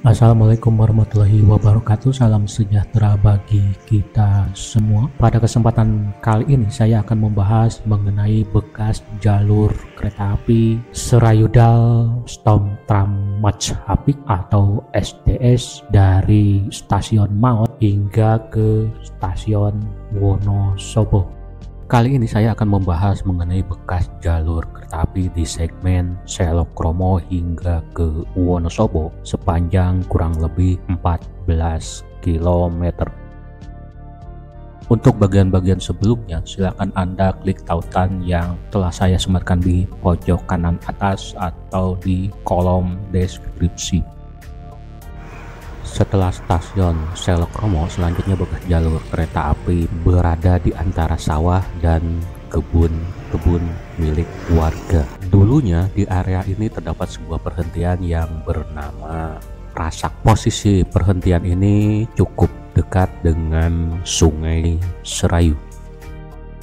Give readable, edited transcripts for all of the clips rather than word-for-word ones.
Assalamualaikum warahmatullahi wabarakatuh. Salam sejahtera bagi kita semua. Pada kesempatan kali ini saya akan membahas mengenai bekas jalur kereta api Serayudal Stoomtram Majapahit atau SDS dari stasiun Maot hingga ke stasiun Wonosobo. Kali ini saya akan membahas mengenai bekas jalur kereta api di segmen Selokromo hingga ke Wonosobo sepanjang kurang lebih 14 km. Untuk bagian-bagian sebelumnya, silakan Anda klik tautan yang telah saya sematkan di pojok kanan atas atau di kolom deskripsi. Setelah stasiun Selokromo, selanjutnya bekas jalur kereta api berada di antara sawah dan kebun-kebun milik warga. Dulunya di area ini terdapat sebuah perhentian yang bernama Rasak. Posisi perhentian ini cukup dekat dengan Sungai Serayu.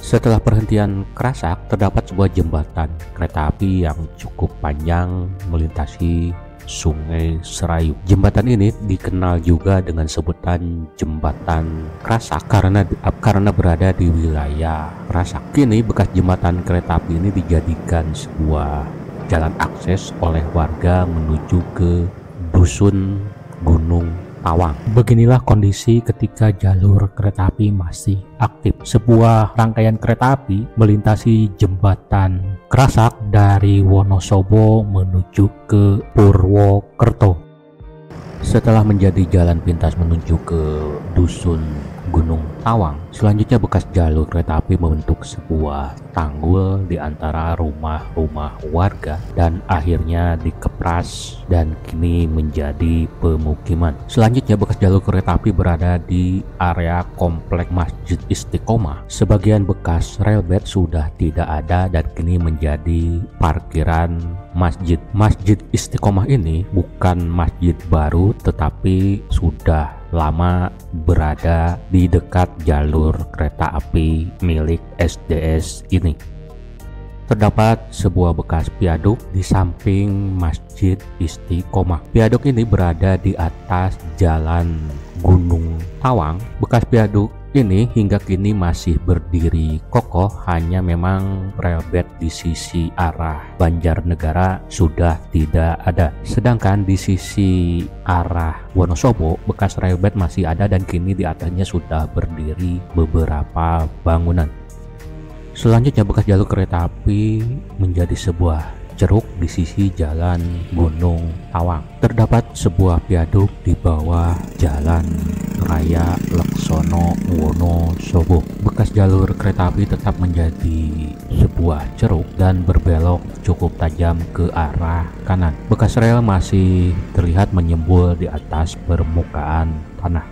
Setelah perhentian Kerasak, terdapat sebuah jembatan kereta api yang cukup panjang melintasi Sungai Serayu. Jembatan ini dikenal juga dengan sebutan Jembatan Kerasak karena berada di wilayah Kerasak. Kini bekas jembatan kereta api ini dijadikan sebuah jalan akses oleh warga menuju ke Dusun Gunung Tawang. Beginilah kondisi ketika jalur kereta api masih aktif. Sebuah rangkaian kereta api melintasi jembatan Kerasak dari Wonosobo menuju ke Purwokerto. Setelah menjadi jalan pintas menuju ke Dusun Gunung Tawang, selanjutnya bekas jalur kereta api membentuk sebuah tanggul di antara rumah-rumah warga dan akhirnya dikepras dan kini menjadi pemukiman. Selanjutnya bekas jalur kereta api berada di area komplek Masjid Istiqomah. Sebagian bekas relbed sudah tidak ada dan kini menjadi parkiran masjid. Masjid Istiqomah ini bukan masjid baru tetapi sudah lama berada di dekat jalur kereta api milik SDS ini. Terdapat sebuah bekas viaduk di samping Masjid Istiqomah. Viaduk ini berada di atas jalan Gunung Tawang. Bekas viaduk ini hingga kini masih berdiri kokoh, hanya memang relbed di sisi arah Banjarnegara sudah tidak ada. Sedangkan di sisi arah Wonosobo, bekas relbed masih ada dan kini di atasnya sudah berdiri beberapa bangunan. Selanjutnya bekas jalur kereta api menjadi sebuah ceruk di sisi jalan Gunung Tawang. Terdapat sebuah viaduk di bawah jalan Raya Laksono Wonosobo. Bekas jalur kereta api tetap menjadi sebuah ceruk dan berbelok cukup tajam ke arah kanan. Bekas rel masih terlihat menyembul di atas permukaan tanah.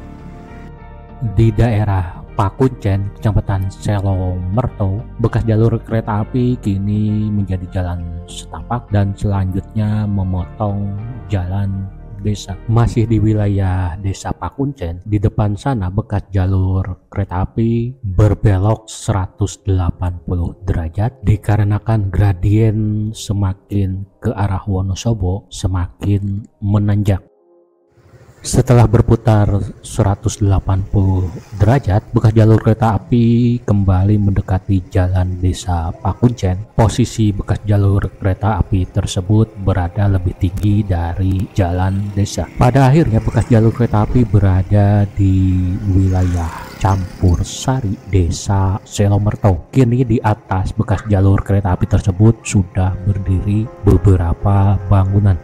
Di daerah Pakuncen, Kecamatan Selomerto, bekas jalur kereta api kini menjadi jalan setapak dan selanjutnya memotong jalan desa. Masih di wilayah desa Pakuncen, di depan sana bekas jalur kereta api berbelok 180 derajat dikarenakan gradien semakin ke arah Wonosobo semakin menanjak. Setelah berputar 180 derajat, bekas jalur kereta api kembali mendekati jalan desa Pakuncen. Posisi bekas jalur kereta api tersebut berada lebih tinggi dari jalan desa. Pada akhirnya bekas jalur kereta api berada di wilayah Campur Sari, Desa Selomerto. Kini di atas bekas jalur kereta api tersebut sudah berdiri beberapa bangunan.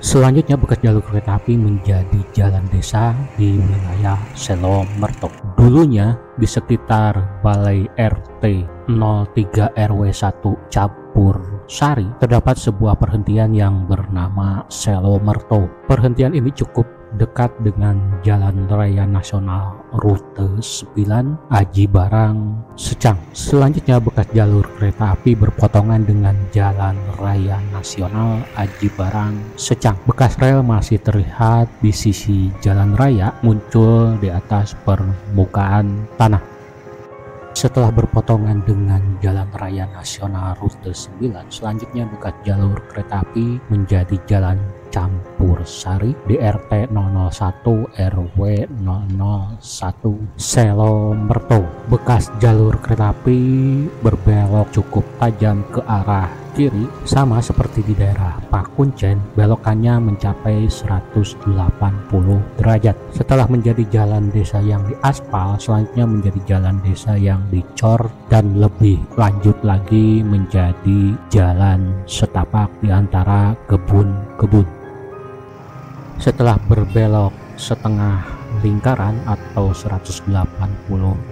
Selanjutnya bekas jalur kereta api menjadi jalan desa di wilayah Selomerto. Dulunya di sekitar Balai RT 03 RW 1 Campur Sari terdapat sebuah perhentian yang bernama Selomerto. Perhentian ini cukup dekat dengan Jalan Raya Nasional Rute 9 Aji Barang Secang. Selanjutnya bekas jalur kereta api berpotongan dengan Jalan Raya Nasional Aji Barang Secang. Bekas rel masih terlihat di sisi jalan raya muncul di atas permukaan tanah. Setelah berpotongan dengan Jalan Raya Nasional Rute 9, selanjutnya bekas jalur kereta api menjadi Jalan Campur Sari di RT 001 RW 001 Selomerto. Bekas jalur kereta api berbelok cukup tajam ke arah kiri, sama seperti di daerah Pakuncen, belokannya mencapai 180 derajat. Setelah menjadi jalan desa yang diaspal, selanjutnya menjadi jalan desa yang dicor, dan lebih lanjut lagi menjadi jalan setapak di antara kebun-kebun. Setelah berbelok setengah lingkaran atau 180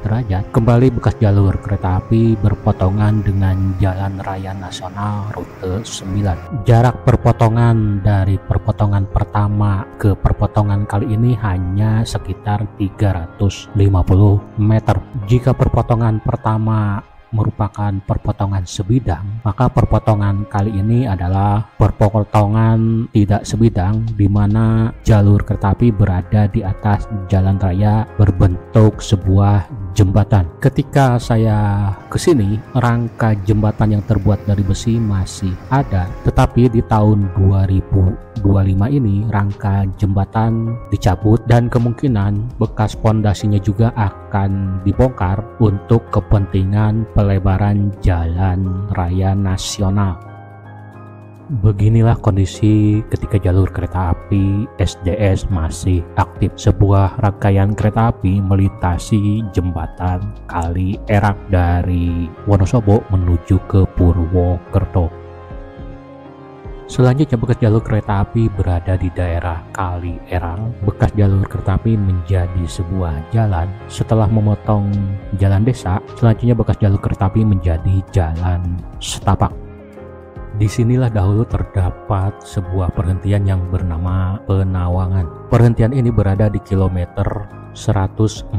derajat, kembali bekas jalur kereta api berpotongan dengan Jalan Raya Nasional Rute 9. Jarak perpotongan dari perpotongan pertama ke perpotongan kali ini hanya sekitar 350 meter. Jika perpotongan pertama merupakan perpotongan sebidang, maka perpotongan kali ini adalah perpotongan tidak sebidang, di mana jalur kereta api berada di atas jalan raya berbentuk sebuah jembatan. Ketika saya kesini, rangka jembatan yang terbuat dari besi masih ada, tetapi di tahun 2025 ini rangka jembatan dicabut dan kemungkinan bekas pondasinya juga akan dibongkar untuk kepentingan pelebaran jalan raya nasional. Beginilah kondisi ketika jalur kereta api SDS masih aktif. Sebuah rangkaian kereta api melintasi jembatan Kali Erang dari Wonosobo menuju ke Purwokerto. Selanjutnya bekas jalur kereta api berada di daerah Kali Erang. Bekas jalur kereta api menjadi sebuah jalan. Setelah memotong jalan desa, selanjutnya bekas jalur kereta api menjadi jalan setapak. Disinilah dahulu terdapat sebuah perhentian yang bernama Penawangan. Perhentian ini berada di kilometer 114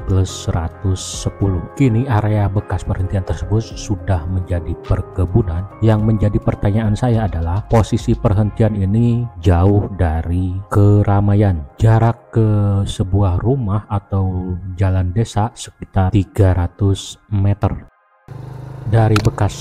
plus 110. Kini area bekas perhentian tersebut sudah menjadi perkebunan. Yang menjadi pertanyaan saya adalah, posisi perhentian ini jauh dari keramaian. Jarak ke sebuah rumah atau jalan desa sekitar 300 meter. Dari bekas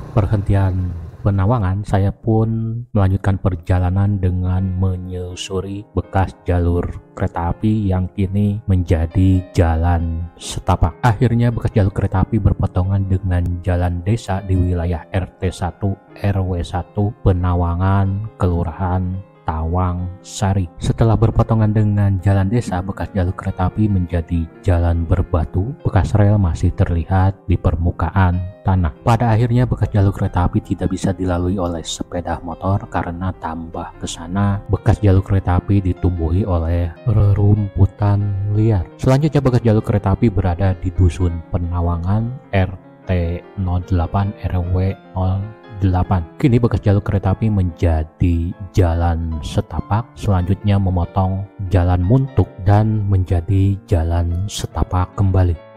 perhentian Penawangan, saya pun melanjutkan perjalanan dengan menyusuri bekas jalur kereta api yang kini menjadi jalan setapak. Akhirnya bekas jalur kereta api berpotongan dengan jalan desa di wilayah RT 1 RW 1 Penawangan, Kelurahan Tawang Sari. Setelah berpotongan dengan jalan desa, bekas jalur kereta api menjadi jalan berbatu. Bekas rel masih terlihat di permukaan tanah. Pada akhirnya bekas jalur kereta api tidak bisa dilalui oleh sepeda motor karena tambah ke sana bekas jalur kereta api ditumbuhi oleh rerumputan liar. Selanjutnya bekas jalur kereta api berada di Dusun Penawangan RT 08 RW 08. Kini bekas jalur kereta api menjadi jalan setapak, selanjutnya memotong jalan Muntuk dan menjadi jalan setapak kembali.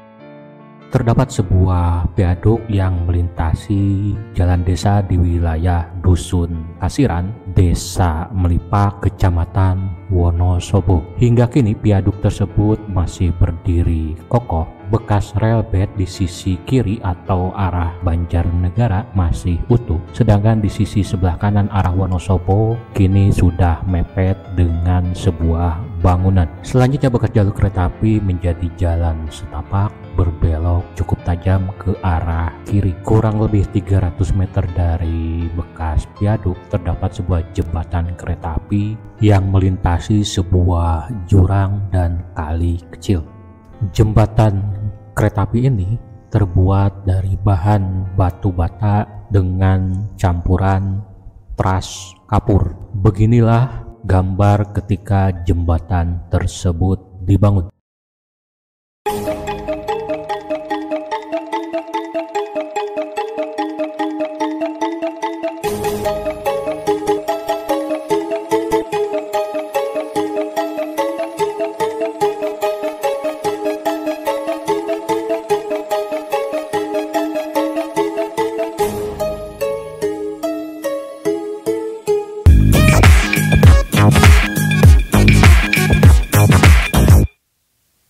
Terdapat sebuah viaduk yang melintasi jalan desa di wilayah Dusun Kasiran, Desa Melipak, Kecamatan Wonosobo. Hingga kini viaduk tersebut masih berdiri kokoh. Bekas rel bed di sisi kiri atau arah Banjarnegara masih utuh, sedangkan di sisi sebelah kanan arah Wonosobo kini sudah mepet dengan sebuah bangunan. Selanjutnya bekas jalur kereta api menjadi jalan setapak berbelok cukup tajam ke arah kiri. Kurang lebih 300 meter dari bekas viaduk terdapat sebuah jembatan kereta api yang melintasi sebuah jurang dan kali kecil. Jembatan kereta api ini terbuat dari bahan batu bata dengan campuran pras kapur. Beginilah gambar ketika jembatan tersebut dibangun.